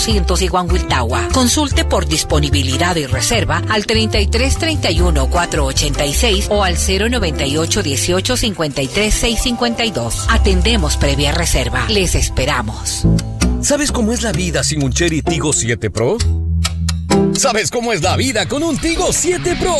200 y Guanhuiltagua. Consulte por disponibilidad y reserva al 3331-486 o al 098-1853-652. Atendemos previa reserva. Les esperamos. ¿Sabes cómo es la vida sin un Chery Tiggo 7 Pro? ¿Sabes cómo es la vida con un Tiggo 7 Pro?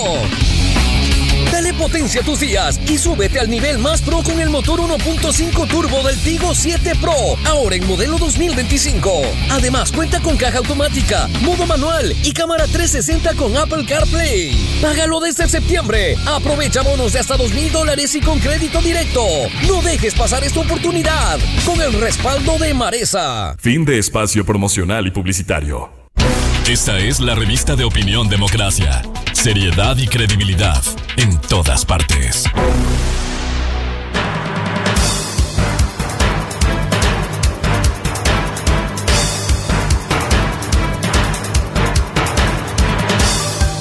Dale potencia a tus días y súbete al nivel más pro con el motor 1.5 turbo del Tiggo 7 Pro, ahora en modelo 2025. Además, cuenta con caja automática, modo manual y cámara 360 con Apple CarPlay. Págalo desde septiembre. Aprovecha bonos de hasta $2,000 y con crédito directo. No dejes pasar esta oportunidad con el respaldo de Maresa. Fin de espacio promocional y publicitario. Esta es la revista de Opinión Democracia. Seriedad y credibilidad en todas partes.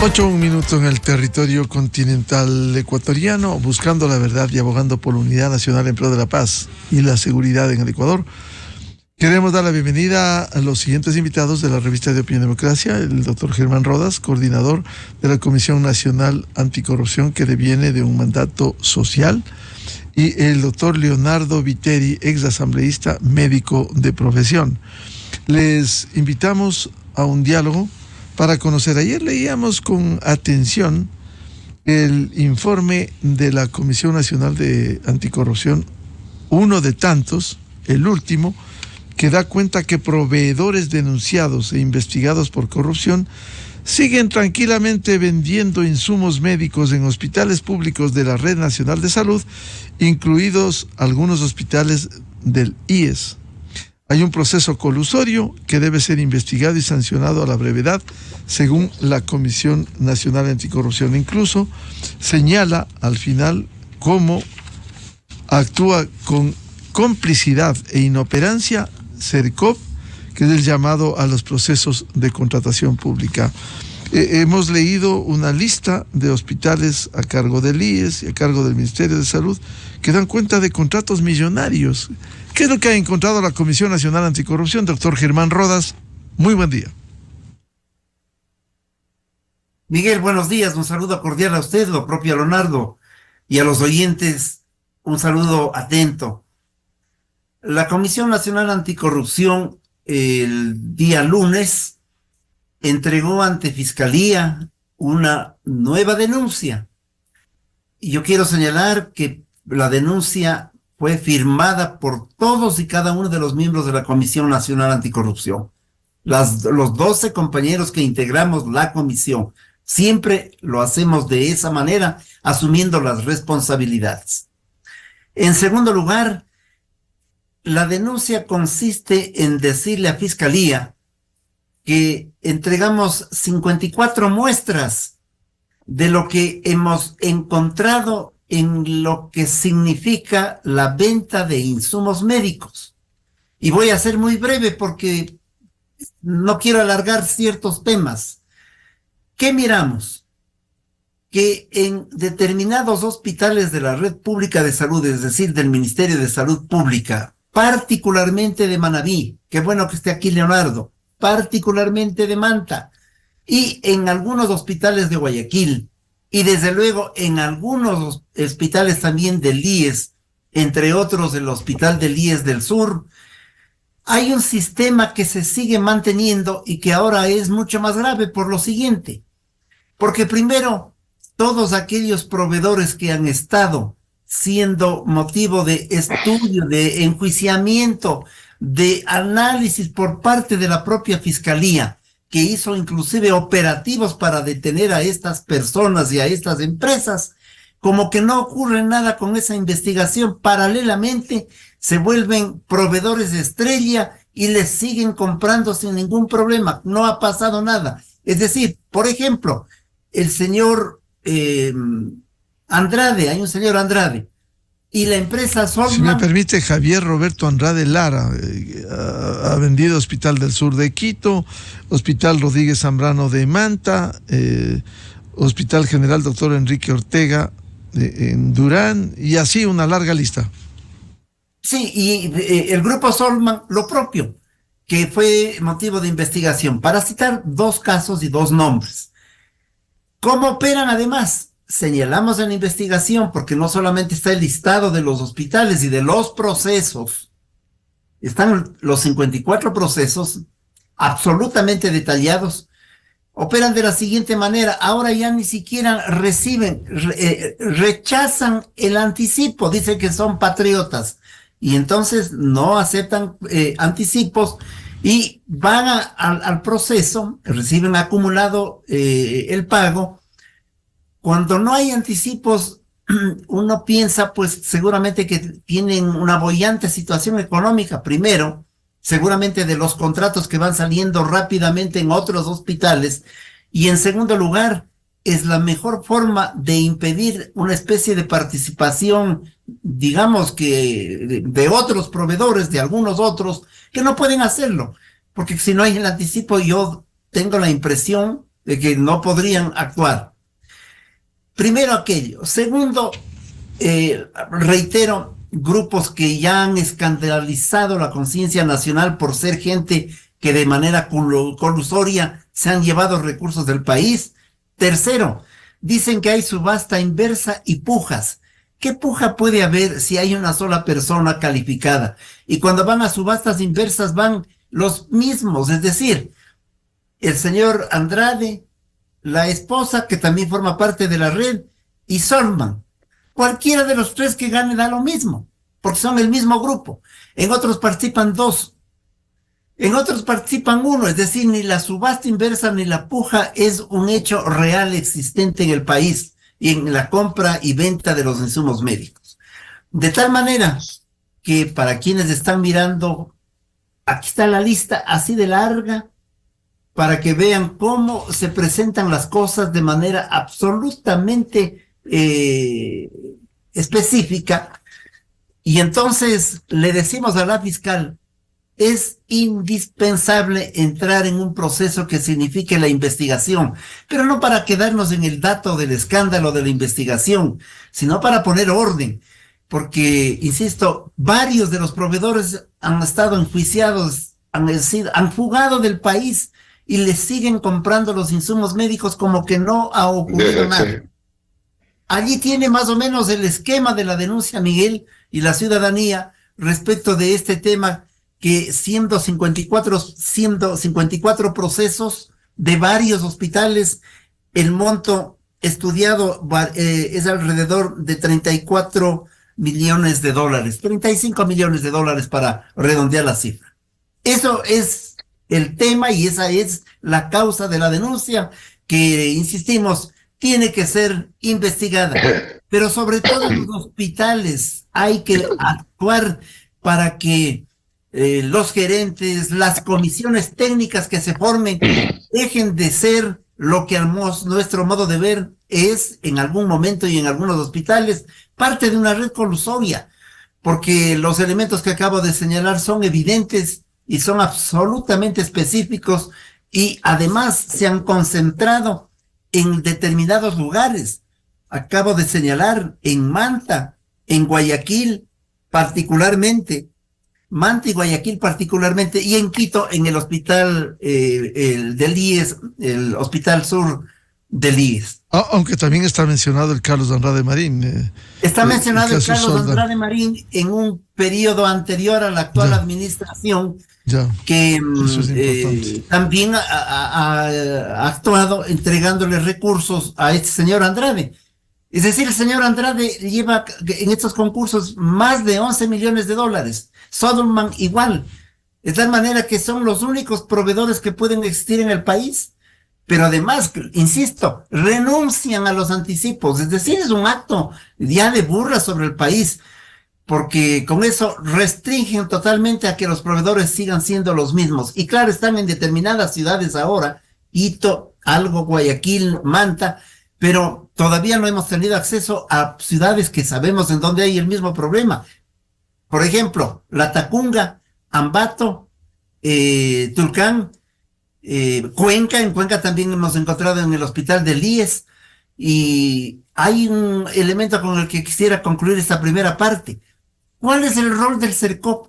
Ocho minutos en el territorio continental ecuatoriano, buscando la verdad y abogando por la unidad nacional en pro de la paz y la seguridad en el Ecuador. Queremos dar la bienvenida a los siguientes invitados de la revista de Opinión Democracia: el doctor Germán Rodas, coordinador de la Comisión Nacional Anticorrupción, que deviene de un mandato social, y el doctor Leonardo Viteri, ex asambleísta, médico de profesión. Les invitamos a un diálogo para conocer. Ayer leíamos con atención el informe de la Comisión Nacional de Anticorrupción, uno de tantos, el último, que da cuenta que proveedores denunciados e investigados por corrupción siguen tranquilamente vendiendo insumos médicos en hospitales públicos de la Red Nacional de Salud, incluidos algunos hospitales del IES. Hay un proceso colusorio que debe ser investigado y sancionado a la brevedad, según la Comisión Nacional Anticorrupción. Incluso señala al final cómo actúa con complicidad e inoperancia CERCOP, que es el llamado a los procesos de contratación pública. Hemos leído una lista de hospitales a cargo del IES y a cargo del Ministerio de Salud que dan cuenta de contratos millonarios. ¿Qué es lo que ha encontrado la Comisión Nacional Anticorrupción? Doctor Germán Rodas, muy buen día. Miguel, buenos días. Un saludo cordial a usted, lo propio a Leonardo, y a los oyentes un saludo atento. La Comisión Nacional Anticorrupción el día lunes entregó ante Fiscalía una nueva denuncia. Y yo quiero señalar que la denuncia fue firmada por todos y cada uno de los miembros de la Comisión Nacional Anticorrupción. Los 12 compañeros que integramos la comisión. Siempre lo hacemos de esa manera, asumiendo las responsabilidades. En segundo lugar, la denuncia consiste en decirle a Fiscalía que entregamos 54 muestras de lo que hemos encontrado en lo que significa la venta de insumos médicos. Y voy a ser muy breve porque no quiero alargar ciertos temas. ¿Qué miramos? Que en determinados hospitales de la red pública de salud, es decir, del Ministerio de Salud Pública, particularmente de Manabí, qué bueno que esté aquí Leonardo, particularmente de Manta, y en algunos hospitales de Guayaquil, y desde luego en algunos hospitales también del IES, entre otros el Hospital del IES del Sur, hay un sistema que se sigue manteniendo y que ahora es mucho más grave por lo siguiente, porque primero, todos aquellos proveedores que han estado siendo motivo de estudio, de enjuiciamiento, de análisis por parte de la propia Fiscalía, que hizo inclusive operativos para detener a estas personas y a estas empresas, como que no ocurre nada con esa investigación. Paralelamente se vuelven proveedores de estrella y les siguen comprando sin ningún problema. No ha pasado nada. Es decir, por ejemplo, el señor Andrade, hay un señor Andrade, y la empresa Solman... Si me permite, Javier Roberto Andrade Lara ha vendido Hospital del Sur de Quito, Hospital Rodríguez Zambrano de Manta, Hospital General Doctor Enrique Ortega en Durán, y así una larga lista. Sí, y el grupo Solman lo propio, que fue motivo de investigación, para citar 2 casos y 2 nombres. ¿Cómo operan además? Señalamos en la investigación, porque no solamente está el listado de los hospitales y de los procesos, están los 54 procesos absolutamente detallados. Operan de la siguiente manera: ahora ya ni siquiera reciben, rechazan el anticipo, dicen que son patriotas, y entonces no aceptan anticipos y van al proceso, reciben acumulado el pago. Cuando no hay anticipos, uno piensa pues seguramente que tienen una boyante situación económica, primero, seguramente de los contratos que van saliendo rápidamente en otros hospitales, y en segundo lugar, es la mejor forma de impedir una especie de participación, digamos que de otros proveedores, de algunos otros, que no pueden hacerlo, porque si no hay el anticipo, yo tengo la impresión de que no podrían actuar. Primero aquello. Segundo, reitero, grupos que ya han escandalizado la conciencia nacional por ser gente que de manera colusoria se han llevado recursos del país. Tercero, dicen que hay subasta inversa y pujas. ¿Qué puja puede haber si hay una sola persona calificada? Y cuando van a subastas inversas van los mismos, es decir, el señor Andrade, la esposa, que también forma parte de la red, y Solman. Cualquiera de los 3 que gane da lo mismo, porque son el mismo grupo. En otros participan 2, en otros participan 1, es decir, ni la subasta inversa ni la puja es un hecho real existente en el país y en la compra y venta de los insumos médicos. De tal manera que para quienes están mirando, aquí está la lista así de larga, para que vean cómo se presentan las cosas de manera absolutamente específica. Y entonces le decimos a la fiscal, es indispensable entrar en un proceso que signifique la investigación, pero no para quedarnos en el dato del escándalo de la investigación, sino para poner orden, porque, insisto, varios de los proveedores han estado enjuiciados, han fugado del país y les siguen comprando los insumos médicos como que no ha ocurrido nada. Allí tiene más o menos el esquema de la denuncia, Miguel, y la ciudadanía respecto de este tema, que siendo 54 procesos de varios hospitales, el monto estudiado es alrededor de $34 millones, 35 millones de dólares para redondear la cifra. Eso es el tema y esa es la causa de la denuncia que, insistimos, tiene que ser investigada. Pero sobre todo en los hospitales hay que actuar para que los gerentes, las comisiones técnicas que se formen, dejen de ser lo que a nuestro modo de ver es en algún momento y en algunos hospitales parte de una red colusoria, porque los elementos que acabo de señalar son evidentes y son absolutamente específicos y además se han concentrado en determinados lugares. Acabo de señalar en Manta, en Guayaquil particularmente, Manta y Guayaquil particularmente, y en Quito, en el hospital del IES, el Hospital Sur del IES. Aunque también está mencionado el Carlos Andrade Marín. Está mencionado el Carlos Andrade Marín en un periodo anterior a la actual administración, que también ha actuado entregándole recursos a este señor Andrade. Es decir, el señor Andrade lleva en estos concursos más de $11 millones. Soderman igual. De tal manera que son los únicos proveedores que pueden existir en el país. Pero además, insisto, renuncian a los anticipos. Es decir, es un acto ya de burla sobre el país, porque con eso restringen totalmente a que los proveedores sigan siendo los mismos. Y claro, están en determinadas ciudades ahora, Quito, algo, Guayaquil, Manta, pero todavía no hemos tenido acceso a ciudades que sabemos en dónde hay el mismo problema. Por ejemplo, Latacunga, Ambato, Tulcán, Cuenca. En Cuenca también hemos encontrado en el hospital del IES, y hay un elemento con el que quisiera concluir esta primera parte. ¿Cuál es el rol del CERCOP?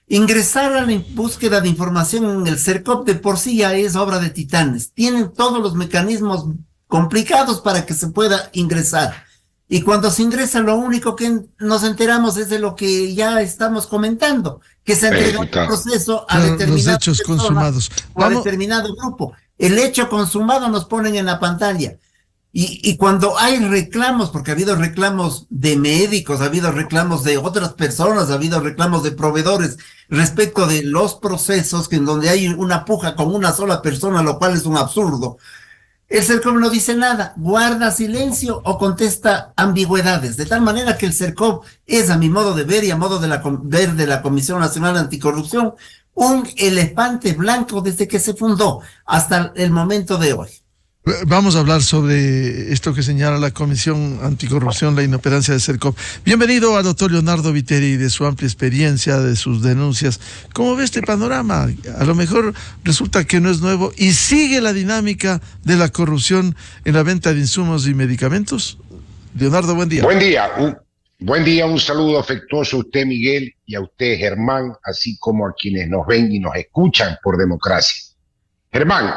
Ingresar a la búsqueda de información en el CERCOP de por sí ya es obra de titanes. Tienen todos los mecanismos complicados para que se pueda ingresar. Y cuando se ingresa, lo único que nos enteramos es de lo que ya estamos comentando, que se entrega un proceso a los hechos consumados o a determinado grupo. El hecho consumado nos ponen en la pantalla. Y cuando hay reclamos, porque ha habido reclamos de médicos, ha habido reclamos de otras personas, ha habido reclamos de proveedores respecto de los procesos que en donde hay una puja con una sola persona, lo cual es un absurdo. El CERCOP no dice nada, guarda silencio o contesta ambigüedades, de tal manera que el CERCOP es, a mi modo de ver y a modo de ver de la Comisión Nacional Anticorrupción, un elefante blanco desde que se fundó hasta el momento de hoy. Vamos a hablar sobre esto que señala la Comisión Anticorrupción, la inoperancia del CERCOP. Bienvenido al doctor Leonardo Viteri, de su amplia experiencia, de sus denuncias. ¿Cómo ve este panorama? A lo mejor resulta que no es nuevo y sigue la dinámica de la corrupción en la venta de insumos y medicamentos. Leonardo, buen día. Buen día, un saludo afectuoso a usted, Miguel, y a usted, Germán, así como a quienes nos ven y nos escuchan por Democracia. Germán,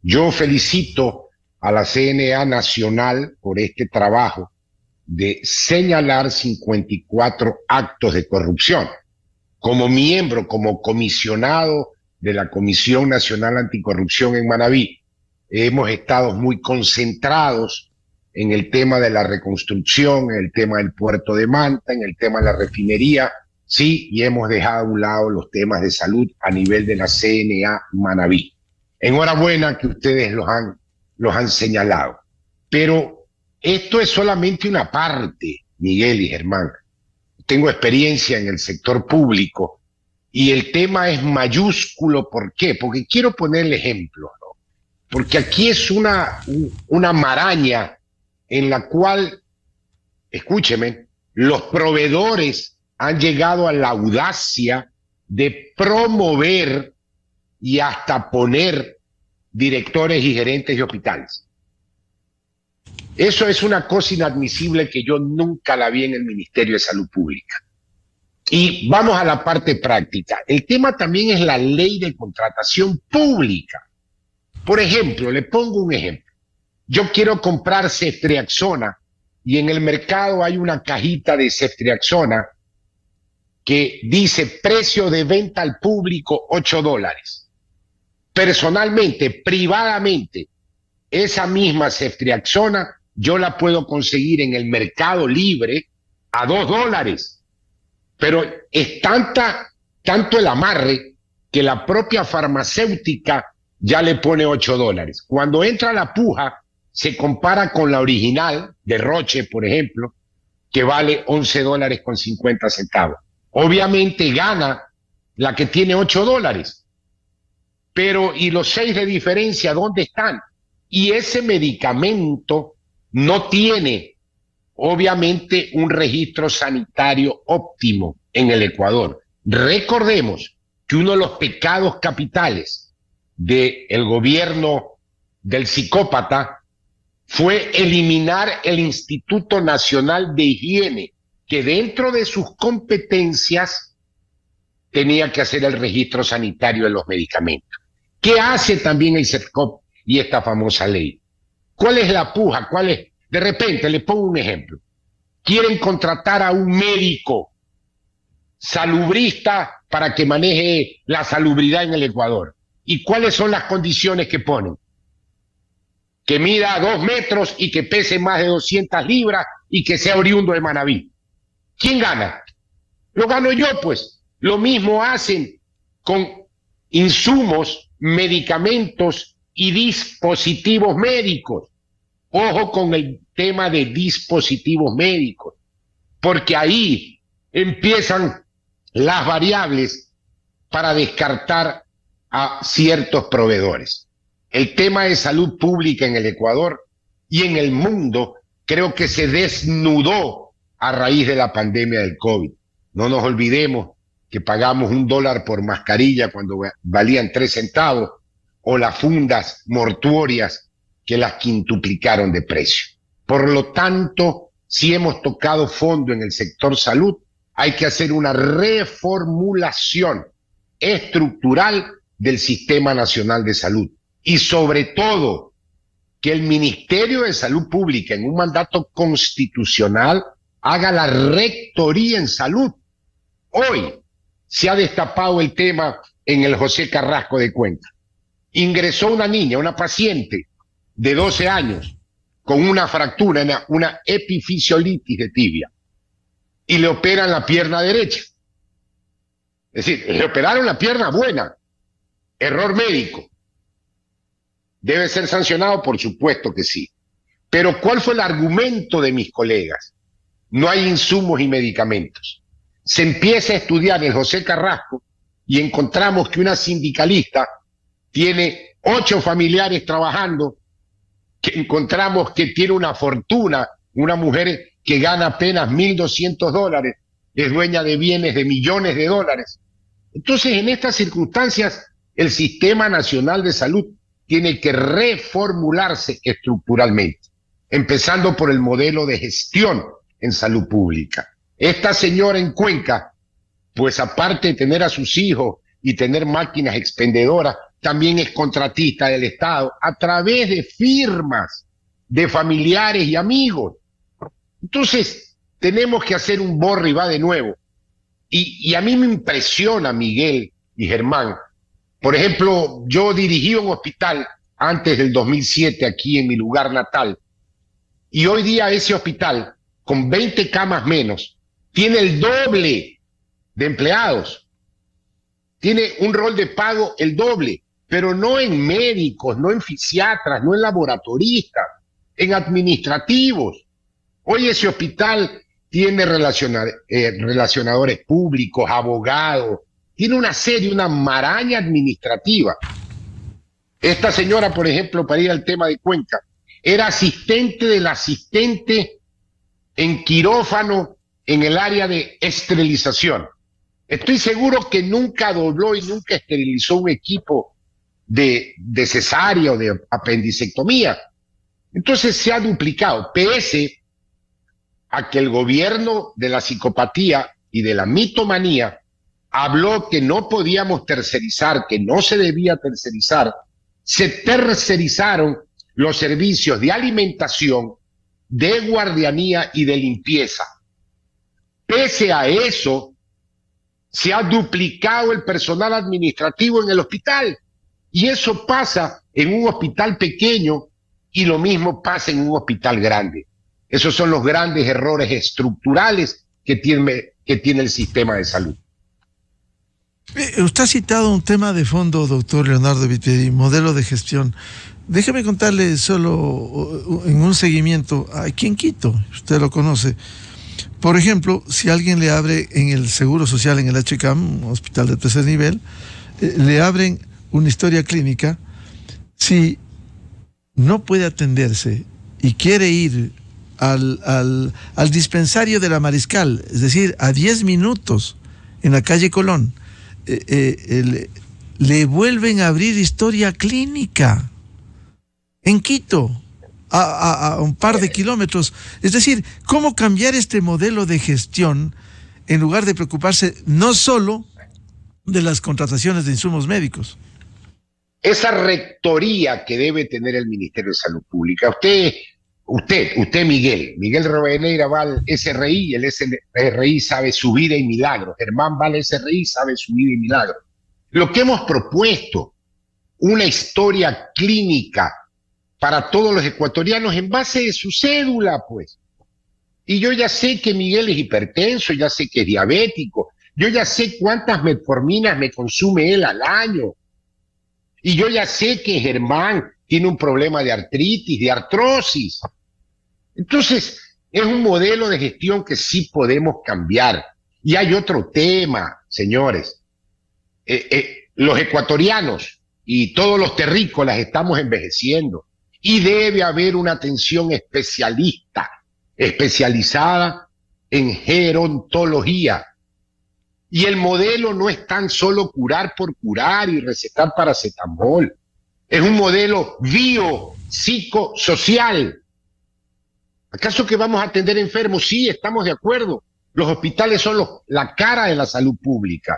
yo felicito a la CNA Nacional por este trabajo de señalar 54 actos de corrupción. Como miembro, como comisionado de la Comisión Nacional Anticorrupción en Manabí, hemos estado muy concentrados en el tema de la reconstrucción, en el tema del puerto de Manta, en el tema de la refinería, sí, y hemos dejado a un lado los temas de salud a nivel de la CNA Manabí. Enhorabuena que ustedes los han señalado. Pero esto es solamente una parte, Miguel y Germán. Tengo experiencia en el sector público y el tema es mayúsculo. ¿Por qué? Porque quiero ponerle ejemplos, ¿no? Porque aquí es una maraña en la cual, escúcheme, los proveedores han llegado a la audacia de promover y hasta poner directores y gerentes de hospitales. Eso es una cosa inadmisible que yo nunca la vi en el Ministerio de Salud Pública. Y vamos a la parte práctica. El tema también es la ley de contratación pública. Por ejemplo, le pongo un ejemplo. Yo quiero comprar ceftriaxona y en el mercado hay una cajita de ceftriaxona que dice precio de venta al público $8. Personalmente, privadamente, esa misma ceftriaxona yo la puedo conseguir en el mercado libre a $2. Pero es tanto el amarre que la propia farmacéutica ya le pone $8. Cuando entra la puja, se compara con la original de Roche, por ejemplo, que vale $11.50. Obviamente gana la que tiene $8. Pero, ¿y los 6 de diferencia dónde están? Y ese medicamento no tiene, obviamente, un registro sanitario óptimo en el Ecuador. Recordemos que uno de los pecados capitales del gobierno del psicópata fue eliminar el Instituto Nacional de Higiene, que dentro de sus competencias tenía que hacer el registro sanitario de los medicamentos. ¿Qué hace también el CERCOP y esta famosa ley? ¿Cuál es la puja? ¿Cuál es? De repente, le pongo un ejemplo. Quieren contratar a un médico salubrista para que maneje la salubridad en el Ecuador. ¿Y cuáles son las condiciones que ponen? Que mida 2 metros y que pese más de 200 libras y que sea oriundo de Manabí. ¿Quién gana? Lo gano yo, pues. Lo mismo hacen con insumos, medicamentos y dispositivos médicos. Ojo con el tema de dispositivos médicos, porque ahí empiezan las variables para descartar a ciertos proveedores. El tema de salud pública en el Ecuador y en el mundo creo que se desnudó a raíz de la pandemia del COVID. No nos olvidemos que pagamos $1 por mascarilla cuando valían 3 centavos, o las fundas mortuorias que las quintuplicaron de precio. Por lo tanto, si hemos tocado fondo en el sector salud, hay que hacer una reformulación estructural del Sistema Nacional de Salud. Y sobre todo, que el Ministerio de Salud Pública, en un mandato constitucional, haga la rectoría en salud. Hoy se ha destapado el tema en el José Carrasco de Cuenca. Ingresó una niña, una paciente de 12 años, con una fractura, una epifisiolitis de tibia, y le operan la pierna derecha. Es decir, le operaron la pierna buena. Error médico. ¿Debe ser sancionado? Por supuesto que sí. Pero ¿cuál fue el argumento de mis colegas? No hay insumos y medicamentos. Se empieza a estudiar el José Carrasco y encontramos que una sindicalista tiene 8 familiares trabajando, que encontramos que tiene una fortuna, una mujer que gana apenas $1.200, es dueña de bienes de millones de dólares. Entonces, en estas circunstancias, el Sistema Nacional de Salud tiene que reformularse estructuralmente, empezando por el modelo de gestión en salud pública. Esta señora en Cuenca, pues aparte de tener a sus hijos y tener máquinas expendedoras, también es contratista del Estado a través de firmas de familiares y amigos. Entonces, tenemos que hacer un borra y va de nuevo. Y a mí me impresiona, Miguel y Germán. Por ejemplo, yo dirigí un hospital antes del 2007 aquí en mi lugar natal. Y hoy día ese hospital, con 20 camas menos, tiene el doble de empleados. Tiene un rol de pago el doble, pero no en médicos, no en fisiatras, no en laboratoristas, en administrativos. Hoy ese hospital tiene relacionadores públicos, abogados, tiene una maraña administrativa. Esta señora, por ejemplo, para ir al tema de Cuenca, era asistente del asistente en quirófano en el área de esterilización. Estoy seguro que nunca dobló y nunca esterilizó un equipo de cesárea o de apendicectomía. Entonces se ha duplicado, pese a que el gobierno de la psicopatía y de la mitomanía habló que no podíamos tercerizar, que no se debía tercerizar. Se tercerizaron los servicios de alimentación, de guardianía y de limpieza. Pese a eso, se ha duplicado el personal administrativo en el hospital. Y eso pasa en un hospital pequeño y lo mismo pasa en un hospital grande. Esos son los grandes errores estructurales que tiene el sistema de salud. Usted ha citado un tema de fondo, doctor Leonardo Viteri, modelo de gestión. Déjeme contarle solo en un seguimiento, aquí en Quito, usted lo conoce. Por ejemplo, si alguien le abre en el Seguro Social, en el HCAM, un hospital de tercer nivel, le abren una historia clínica, si no puede atenderse y quiere ir al dispensario de la Mariscal, es decir, a 10 minutos en la calle Colón, le vuelven a abrir historia clínica en Quito, a un par de kilómetros. Es decir, ¿cómo cambiar este modelo de gestión en lugar de preocuparse no solo de las contrataciones de insumos médicos? Esa rectoría que debe tener el Ministerio de Salud Pública. Usted, Miguel Robeneira va al SRI, y el SRI sabe su vida y milagro. Germán va al SRI, sabe su vida y milagro. Lo que hemos propuesto, una historia clínica para todos los ecuatorianos en base de su cédula, pues. Y yo ya sé que Miguel es hipertenso, ya sé que es diabético, yo ya sé cuántas metforminas me consume él al año. Y yo ya sé que Germán tiene un problema de artritis, de artrosis. Entonces, es un modelo de gestión que sí podemos cambiar. Y hay otro tema, señores. Los ecuatorianos y todos los terrícolas estamos envejeciendo. Y debe haber una atención especializada en gerontología. Y el modelo no es tan solo curar por curar y recetar paracetamol. Es un modelo biopsicosocial. ¿Acaso que vamos a atender enfermos? Sí, estamos de acuerdo. Los hospitales son la cara de la salud pública.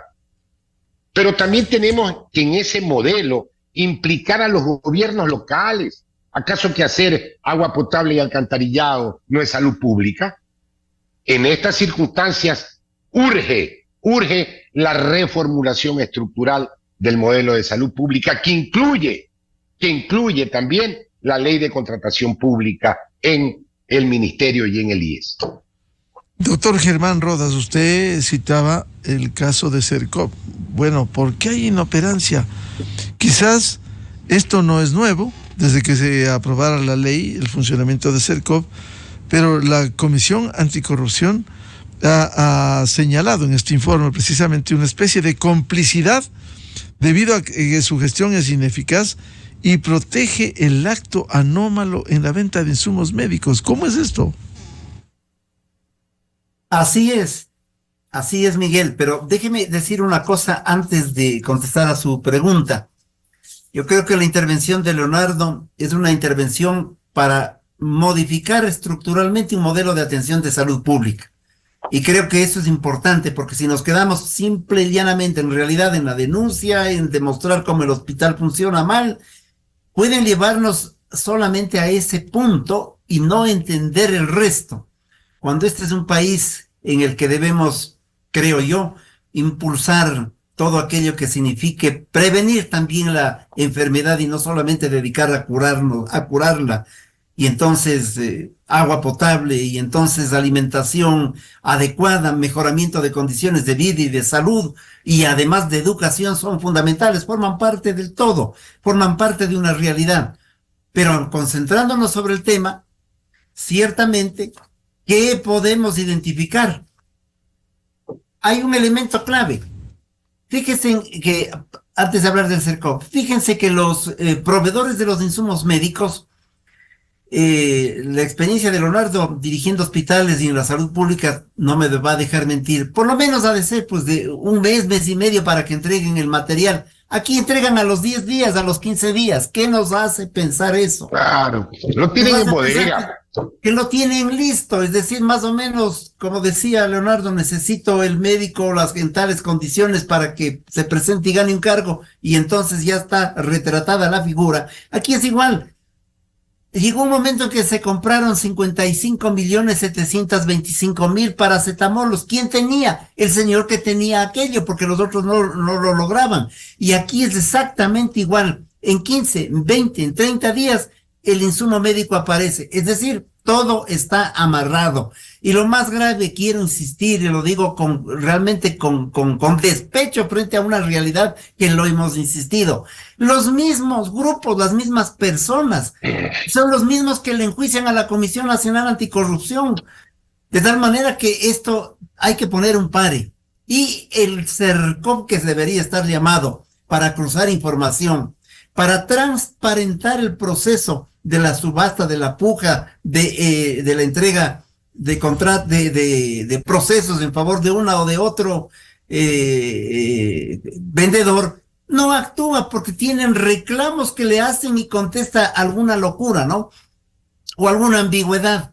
Pero también tenemos que en ese modelo implicar a los gobiernos locales. ¿Acaso que hacer agua potable y alcantarillado no es salud pública? En estas circunstancias urge la reformulación estructural del modelo de salud pública que incluye también la ley de contratación pública en el ministerio y en el IES. Doctor Germán Rodas, usted citaba el caso de Sercop. Bueno, ¿por qué hay inoperancia? Quizás esto no es nuevo, desde que se aprobara la ley, el funcionamiento de Sercop, pero la Comisión Anticorrupción ha señalado en este informe precisamente una especie de complicidad debido a que su gestión es ineficaz y protege el acto anómalo en la venta de insumos médicos. ¿Cómo es esto? Así es, Miguel, pero déjeme decir una cosa antes de contestar a su pregunta. Yo creo que la intervención de Leonardo es una intervención para modificar estructuralmente un modelo de atención de salud pública. Y creo que eso es importante, porque si nos quedamos simple y llanamente en realidad en la denuncia, en demostrar cómo el hospital funciona mal, pueden llevarnos solamente a ese punto y no entender el resto. Cuando este es un país en el que debemos, creo yo, impulsar todo aquello que signifique prevenir también la enfermedad y no solamente dedicar a curarla, y entonces agua potable, y entonces alimentación adecuada, mejoramiento de condiciones de vida y de salud, y además de educación, son fundamentales, forman parte del todo, forman parte de una realidad. Pero concentrándonos sobre el tema, ciertamente, ¿qué podemos identificar? Hay un elemento clave. Fíjense que, antes de hablar del Sercop, fíjense que los proveedores de los insumos médicos, la experiencia de Leonardo dirigiendo hospitales y en la salud pública no me va a dejar mentir, por lo menos ha de ser pues de un mes y medio para que entreguen el material. Aquí entregan a los 10 días, a los 15 días. ¿Qué nos hace pensar eso? Claro, lo tienen en bodega. Que lo tienen listo, es decir, más o menos, como decía Leonardo, necesito el médico, las en tales condiciones para que se presente y gane un cargo, y entonces ya está retratada la figura. Aquí es igual. Llegó un momento en que se compraron 55.725.000 paracetamolos. ¿Quién tenía? El señor que tenía aquello, porque los otros no lo lograban. Y aquí es exactamente igual. En 15, en 20, en 30 días, el insumo médico aparece. Es decir, todo está amarrado. Y lo más grave, quiero insistir, y lo digo realmente con despecho frente a una realidad que lo hemos insistido. Los mismos grupos, las mismas personas, son los mismos que le enjuician a la Comisión Nacional Anticorrupción. De tal manera que esto hay que poner un pare. Y el Sercop, que debería estar llamado para cruzar información, para transparentar el proceso de la subasta, de la puja, de la entrega de procesos en favor de una o de otro vendedor, no actúa porque tienen reclamos que le hacen y contesta alguna locura, ¿no? O alguna ambigüedad.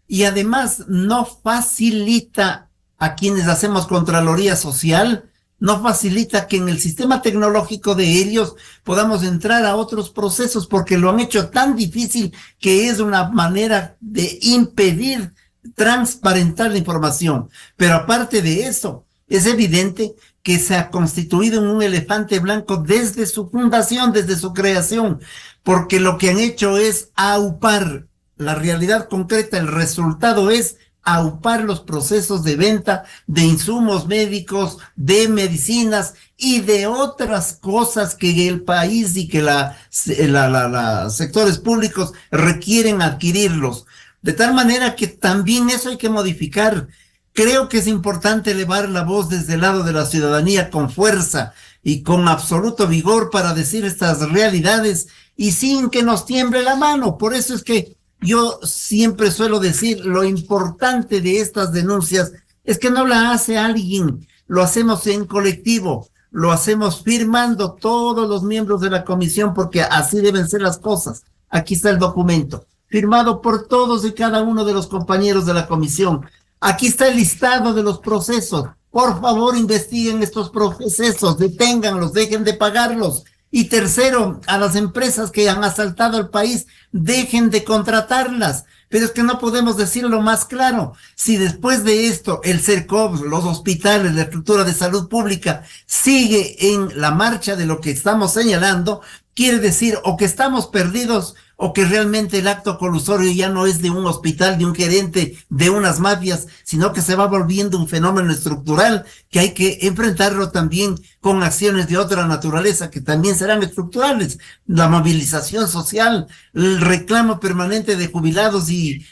Y además no facilita a quienes hacemos Contraloría Social, no facilita que en el sistema tecnológico de ellos podamos entrar a otros procesos, porque lo han hecho tan difícil que es una manera de impedir transparentar la información. Pero aparte de eso, es evidente que se ha constituido en un elefante blanco desde su fundación, desde su creación, porque lo que han hecho es aupar la realidad concreta. El resultado es aupar los procesos de venta de insumos médicos, de medicinas y de otras cosas que el país y que los sectores públicos requieren adquirirlos. De tal manera que también eso hay que modificar. Creo que es importante elevar la voz desde el lado de la ciudadanía con fuerza y con absoluto vigor para decir estas realidades y sin que nos tiemble la mano. Por eso es que yo siempre suelo decir, lo importante de estas denuncias es que no la hace alguien, lo hacemos en colectivo, lo hacemos firmando todos los miembros de la comisión, porque así deben ser las cosas. Aquí está el documento, firmado por todos y cada uno de los compañeros de la comisión. Aquí está el listado de los procesos, por favor investiguen estos procesos, deténganlos, dejen de pagarlos. Y tercero, a las empresas que han asaltado el país, dejen de contratarlas. Pero es que no podemos decirlo más claro. Si después de esto el CERCOP, los hospitales, la estructura de salud pública sigue en la marcha de lo que estamos señalando, quiere decir o que estamos perdidos o que realmente el acto colusorio ya no es de un hospital, de un gerente, de unas mafias, sino que se va volviendo un fenómeno estructural que hay que enfrentarlo también con acciones de otra naturaleza que también serán estructurales. La movilización social, el reclamo permanente de jubilados y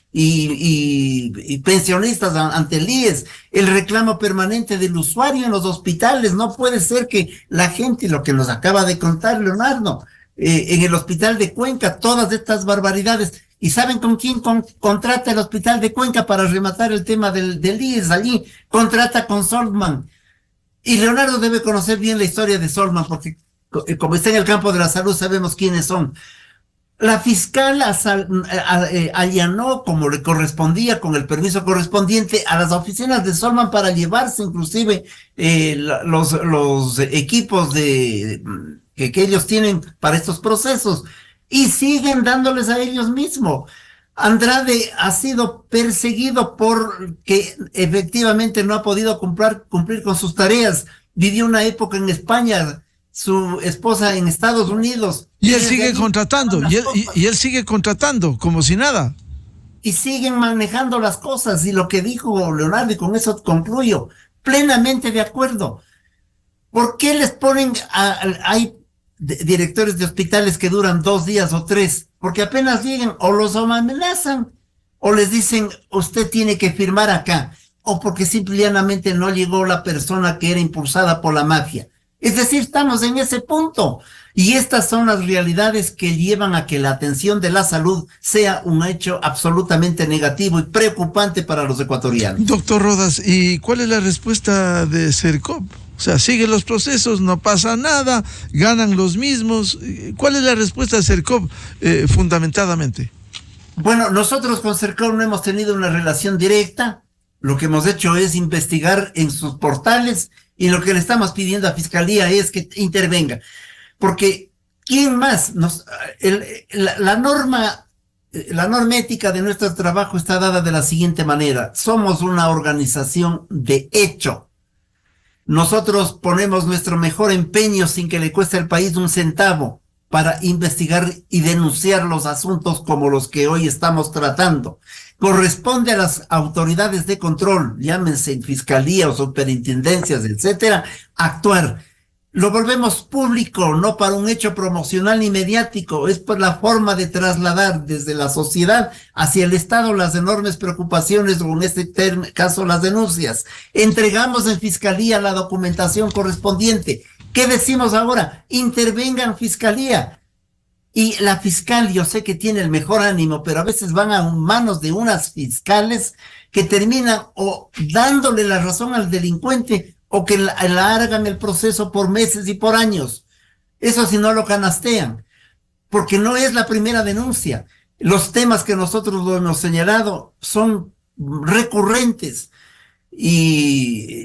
pensionistas ante el IES, el reclamo permanente del usuario en los hospitales. No puede ser que la gente, lo que nos acaba de contar Leonardo, en el hospital de Cuenca, todas estas barbaridades. ¿Y saben con quién contrata el hospital de Cuenca para rematar el tema del IES? Allí contrata con Solman. Y Leonardo debe conocer bien la historia de Solman, porque como está en el campo de la salud, sabemos quiénes son. La fiscal allanó, como le correspondía, con el permiso correspondiente, a las oficinas de Solman para llevarse inclusive los equipos que ellos tienen para estos procesos, y siguen dándoles a ellos mismos. Andrade ha sido perseguido porque efectivamente no ha podido cumplir con sus tareas. Vivió una época en España, su esposa en Estados Unidos. Y él sigue contratando, y él sigue contratando como si nada. Y siguen manejando las cosas, y lo que dijo Leonardo, y con eso concluyo, plenamente de acuerdo. ¿Por qué les ponen hay directores de hospitales que duran 2 días o 3? Porque apenas lleguen, o los amenazan, o les dicen, usted tiene que firmar acá, o porque simplemente no llegó la persona que era impulsada por la mafia. Es decir, estamos en ese punto. Y estas son las realidades que llevan a que la atención de la salud sea un hecho absolutamente negativo y preocupante para los ecuatorianos. Doctor Rodas, ¿y cuál es la respuesta de CERCOP? O sea, siguen los procesos, no pasa nada, ganan los mismos. ¿Cuál es la respuesta de CERCOP fundamentadamente? Bueno, nosotros con CERCOP no hemos tenido una relación directa. Lo que hemos hecho es investigar en sus portales, y lo que le estamos pidiendo a Fiscalía es que intervenga. Porque, ¿quién más? La norma ética de nuestro trabajo está dada de la siguiente manera. Somos una organización de hecho. Nosotros ponemos nuestro mejor empeño sin que le cueste al país un centavo para investigar y denunciar los asuntos como los que hoy estamos tratando. Corresponde a las autoridades de control, llámense fiscalía o superintendencias, etcétera, actuar. Lo volvemos público, no para un hecho promocional ni mediático, es por la forma de trasladar desde la sociedad hacia el Estado las enormes preocupaciones, o en este caso las denuncias. Entregamos en Fiscalía la documentación correspondiente. ¿Qué decimos ahora? Intervengan Fiscalía. Y la fiscal, yo sé que tiene el mejor ánimo, pero a veces van a manos de unas fiscales que terminan o dándole la razón al delincuente, o que alargan el proceso por meses y por años. Eso si no lo canastean, porque no es la primera denuncia. Los temas que nosotros lo hemos señalado son recurrentes, y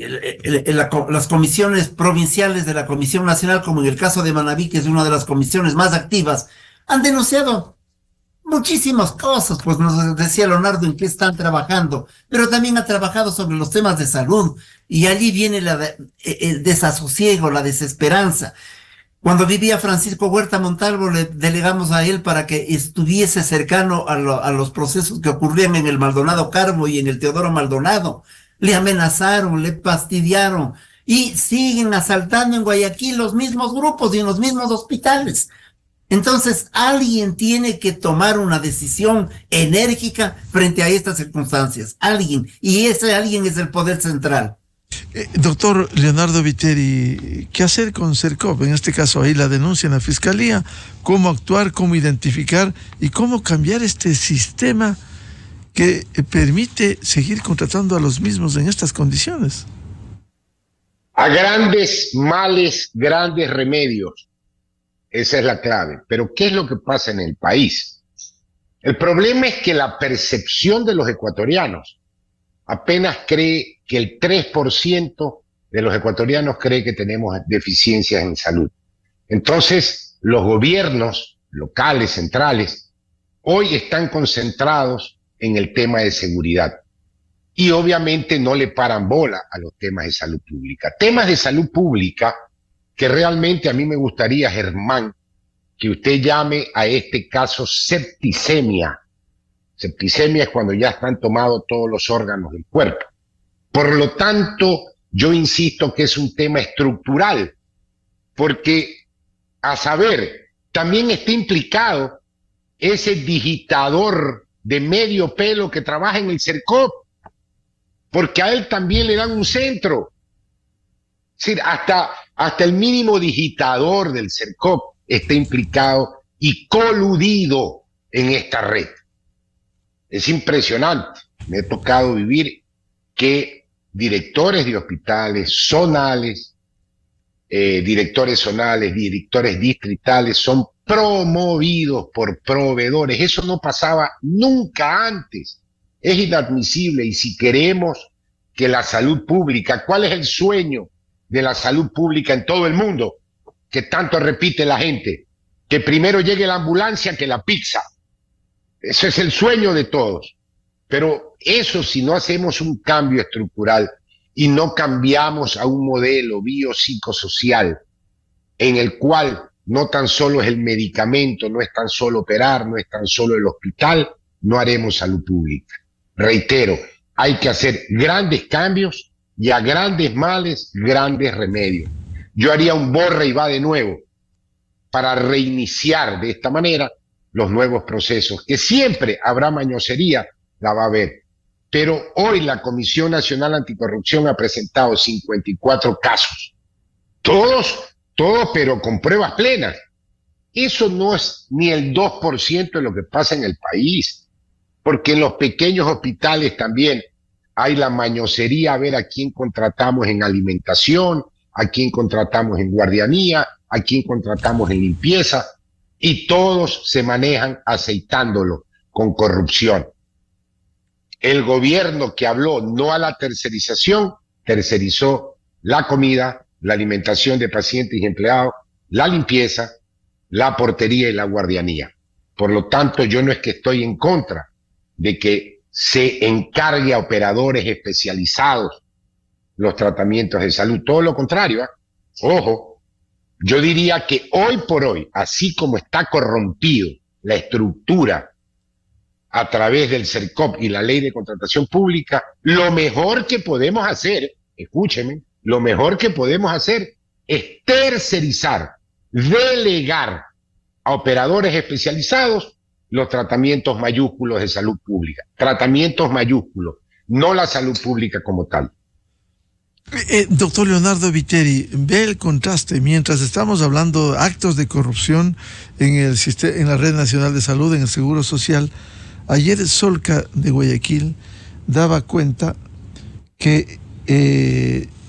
las comisiones provinciales de la Comisión Nacional, como en el caso de Manabí, que es una de las comisiones más activas, han denunciado muchísimas cosas. Pues nos decía Leonardo en qué están trabajando, pero también ha trabajado sobre los temas de salud, y allí viene el desasosiego, la desesperanza. Cuando vivía Francisco Huerta Montalvo, le delegamos a él para que estuviese cercano a los procesos que ocurrían en el Maldonado Carbo y en el Teodoro Maldonado. Le amenazaron, le fastidiaron, y siguen asaltando en Guayaquil los mismos grupos y en los mismos hospitales. Entonces, alguien tiene que tomar una decisión enérgica frente a estas circunstancias. Alguien, y ese alguien es el poder central. Doctor Leonardo Viteri, ¿qué hacer con CERCOP? En este caso, ahí la denuncia en la Fiscalía, cómo actuar, cómo identificar y cómo cambiar este sistema que permite seguir contratando a los mismos en estas condiciones. A grandes males, grandes remedios. Esa es la clave. Pero ¿qué es lo que pasa en el país? El problema es que la percepción de los ecuatorianos apenas cree que el 3% de los ecuatorianos cree que tenemos deficiencias en salud. Entonces, los gobiernos locales, centrales, hoy están concentrados en el tema de seguridad y obviamente no le paran bola a los temas de salud pública. Temas de salud pública que realmente a mí me gustaría, Germán, que usted llame a este caso septicemia. Septicemia es cuando ya están tomados todos los órganos del cuerpo. Por lo tanto, yo insisto que es un tema estructural, porque, a saber, también está implicado ese digitador de medio pelo que trabaja en el CERCOP, porque a él también le dan un centro. Es decir, hasta el mínimo digitador del CERCOP está implicado y coludido en esta red. Es impresionante. Me ha tocado vivir que directores de hospitales zonales, directores distritales son promovidos por proveedores. Eso no pasaba nunca antes. Es inadmisible. Y si queremos que la salud pública, ¿cuál es el sueño de la salud pública en todo el mundo? Que tanto repite la gente, que primero llegue la ambulancia que la pizza. Ese es el sueño de todos. Pero eso, si no hacemos un cambio estructural y no cambiamos a un modelo biopsicosocial en el cual no tan solo es el medicamento, no es tan solo operar, no es tan solo el hospital, no haremos salud pública. Reitero, hay que hacer grandes cambios y a grandes males, grandes remedios. Yo haría un borra y va de nuevo para reiniciar de esta manera los nuevos procesos, que siempre habrá mañosería, la va a haber. Pero hoy la Comisión Nacional Anticorrupción ha presentado 54 casos. Todos, pero con pruebas plenas. Eso no es ni el 2% de lo que pasa en el país, porque en los pequeños hospitales también hay la mañosería a ver a quién contratamos en alimentación, a quién contratamos en guardianía, a quién contratamos en limpieza, y todos se manejan aceitándolo con corrupción. El gobierno que habló no a la tercerización, tercerizó la comida, la alimentación de pacientes y empleados, la limpieza, la portería y la guardianía. Por lo tanto, yo no es que estoy en contra de que se encargue a operadores especializados los tratamientos de salud. Todo lo contrario, ¿eh? Ojo, yo diría que hoy por hoy, así como está corrompido la estructura a través del CERCOP y la ley de contratación pública, lo mejor que podemos hacer, escúcheme, lo mejor que podemos hacer es tercerizar, delegar a operadores especializados los tratamientos mayúsculos de salud pública. Tratamientos mayúsculos, no la salud pública como tal. Doctor Leonardo Viteri, ve el contraste. Mientras estamos hablando de actos de corrupción en la Red Nacional de Salud, en el Seguro Social, ayer Solca de Guayaquil daba cuenta que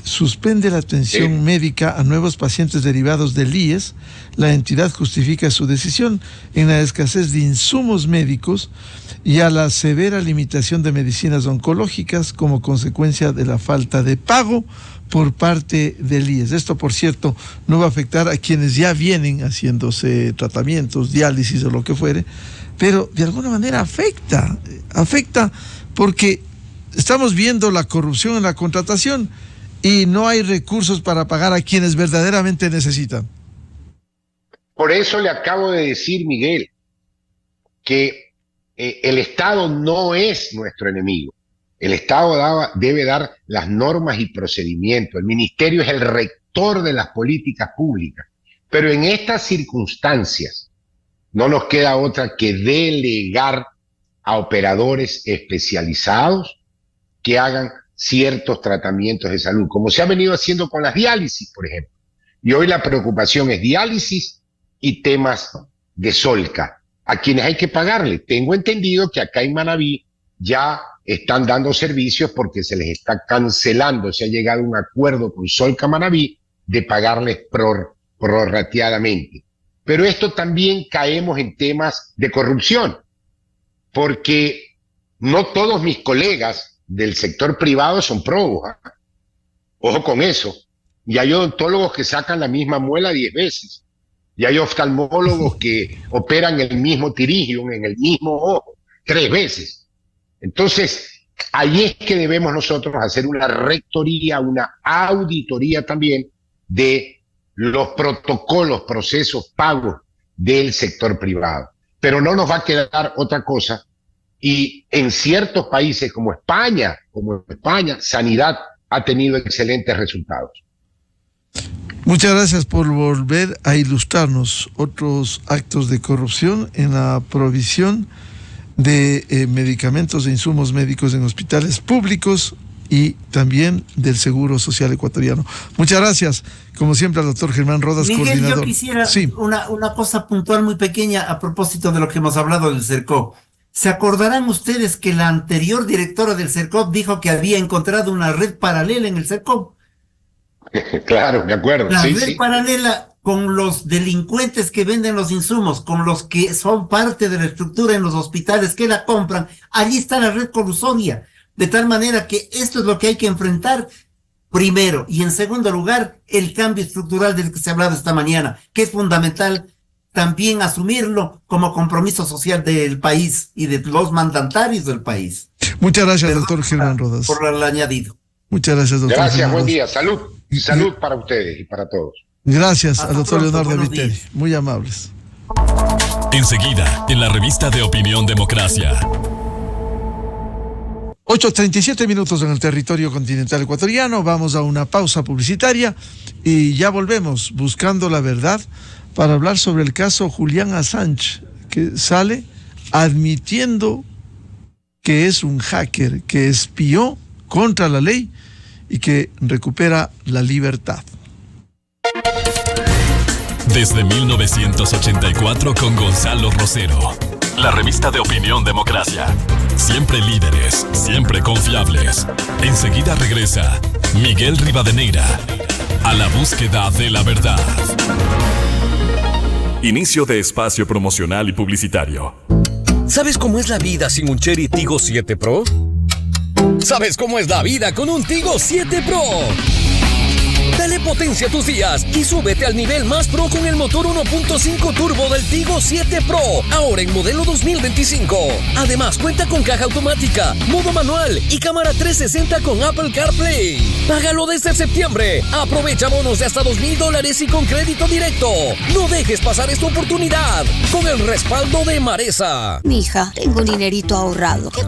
suspende la atención médica a nuevos pacientes derivados del IES. La entidad justifica su decisión en la escasez de insumos médicos y a la severa limitación de medicinas oncológicas como consecuencia de la falta de pago por parte del IES. Esto, por cierto, no va a afectar a quienes ya vienen haciéndose tratamientos, diálisis o lo que fuere, pero de alguna manera afecta porque estamos viendo la corrupción en la contratación y no hay recursos para pagar a quienes verdaderamente necesitan. Por eso le acabo de decir, Miguel, que el Estado no es nuestro enemigo. El Estado debe dar las normas y procedimientos. El Ministerio es el rector de las políticas públicas. Pero en estas circunstancias no nos queda otra que delegar a operadores especializados que hagan ciertos tratamientos de salud, como se ha venido haciendo con las diálisis, por ejemplo. Y hoy la preocupación es diálisis y temas de Solca, a quienes hay que pagarle. Tengo entendido que acá en Manabí ya están dando servicios porque se les está cancelando, se ha llegado a un acuerdo con Solca Manabí de pagarles prorrateadamente. Pero esto también caemos en temas de corrupción, porque no todos mis colegas del sector privado son prófugos. Ojo con eso. Y hay odontólogos que sacan la misma muela 10 veces. Y hay oftalmólogos que operan el mismo tirigium en el mismo ojo 3 veces. Entonces, ahí es que debemos nosotros hacer una rectoría, una auditoría también de los protocolos, procesos, pagos del sector privado. Pero no nos va a quedar otra cosa. Y en ciertos países como España, Sanidad ha tenido excelentes resultados. Muchas gracias por volver a ilustrarnos otros actos de corrupción en la provisión de medicamentos e insumos médicos en hospitales públicos y también del Seguro Social Ecuatoriano. Muchas gracias, como siempre, al doctor Germán Rodas, Miguel, coordinador. yo quisiera sí. una cosa puntual muy pequeña a propósito de lo que hemos hablado del CERCOP. ¿Se acordarán ustedes que la anterior directora del CERCOP dijo que había encontrado una red paralela en el CERCOP? Claro, me acuerdo. La red paralela con los delincuentes que venden los insumos, con los que son parte de la estructura en los hospitales que la compran, allí está la red colusoria. De tal manera que esto es lo que hay que enfrentar primero. Y en segundo lugar, el cambio estructural del que se ha hablado esta mañana, que es fundamental también asumirlo como compromiso social del país y de los mandatarios del país. Muchas gracias, doctor Germán Rodas. Por el añadido. Muchas gracias, doctor. Gracias, Germán buen Rodas. día. Salud. Salud para ustedes y para todos. Gracias Hasta al doctor pronto, Leonardo buenos Viteri. días. Muy amables. Enseguida, en la revista de Opinión Democracia. 8:37 minutos en el territorio continental ecuatoriano. Vamos a una pausa publicitaria y ya volvemos buscando la verdad para hablar sobre el caso Julian Assange, que sale admitiendo que es un hacker, que espió contra la ley y que recupera la libertad. Desde 1984 con Gonzalo Rosero. La revista de Opinión Democracia. Siempre líderes, siempre confiables. Enseguida regresa Miguel Rivadeneira a la búsqueda de la verdad. Inicio de espacio promocional y publicitario. ¿Sabes cómo es la vida sin un Chery Tigo 7 Pro? ¿Sabes cómo es la vida con un Tigo 7 Pro? Dale potencia a tus días y súbete al nivel más pro con el motor 1.5 turbo del Tigo 7 Pro, ahora en modelo 2025. Además, cuenta con caja automática, modo manual y cámara 360 con Apple CarPlay. Págalo desde septiembre. Aprovecha bonos de hasta $2,000 y con crédito directo. No dejes pasar esta oportunidad con el respaldo de Maresa. Mija, tengo un dinerito ahorrado. ¿Qué